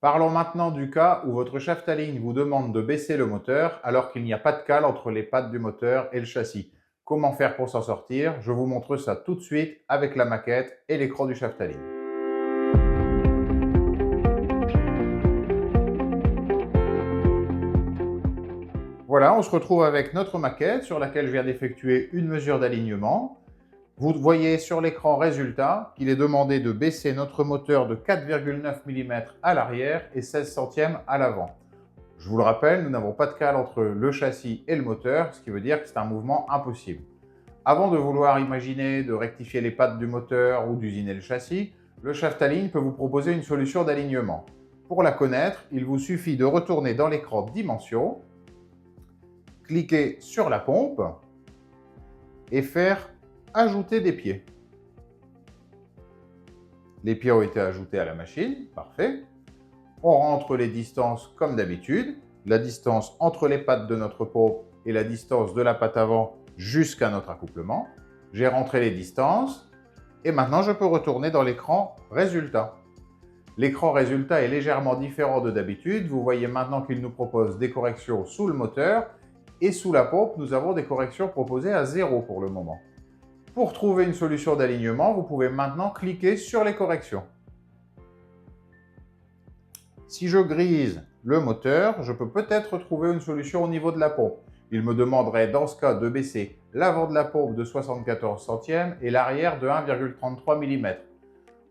Parlons maintenant du cas où votre Shaftaline vous demande de baisser le moteur alors qu'il n'y a pas de cale entre les pattes du moteur et le châssis. Comment faire pour s'en sortir? Je vous montre ça tout de suite avec la maquette et l'écran du Shaftaline. Voilà, on se retrouve avec notre maquette sur laquelle je viens d'effectuer une mesure d'alignement. Vous voyez sur l'écran résultat qu'il est demandé de baisser notre moteur de 4,9 mm à l'arrière et 16 centièmes à l'avant. Je vous le rappelle, nous n'avons pas de cale entre le châssis et le moteur, ce qui veut dire que c'est un mouvement impossible. Avant de vouloir imaginer de rectifier les pattes du moteur ou d'usiner le châssis, le Shaftaline peut vous proposer une solution d'alignement. Pour la connaître, il vous suffit de retourner dans l'écran Dimensions, cliquer sur la pompe et faire Ajouter des pieds. Les pieds ont été ajoutés à la machine, parfait. On rentre les distances comme d'habitude, la distance entre les pattes de notre pompe et la distance de la patte avant jusqu'à notre accouplement. J'ai rentré les distances et maintenant je peux retourner dans l'écran résultat. L'écran résultat est légèrement différent de d'habitude. Vous voyez maintenant qu'il nous propose des corrections sous le moteur et sous la pompe, nous avons des corrections proposées à 0 pour le moment. Pour trouver une solution d'alignement, vous pouvez maintenant cliquer sur les corrections. Si je grise le moteur, je peux peut-être trouver une solution au niveau de la pompe. Il me demanderait dans ce cas de baisser l'avant de la pompe de 74 centièmes et l'arrière de 1,33 mm.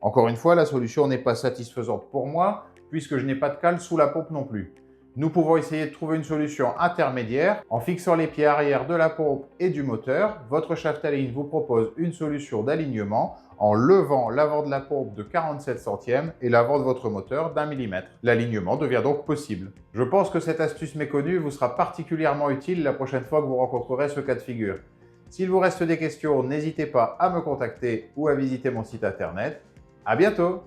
Encore une fois, la solution n'est pas satisfaisante pour moi puisque je n'ai pas de cale sous la pompe non plus. Nous pouvons essayer de trouver une solution intermédiaire. En fixant les pieds arrière de la pompe et du moteur, votre Shaftaline vous propose une solution d'alignement en levant l'avant de la pompe de 47 centièmes et l'avant de votre moteur d'1 mm. L'alignement devient donc possible. Je pense que cette astuce méconnue vous sera particulièrement utile la prochaine fois que vous rencontrerez ce cas de figure. S'il vous reste des questions, n'hésitez pas à me contacter ou à visiter mon site internet. À bientôt!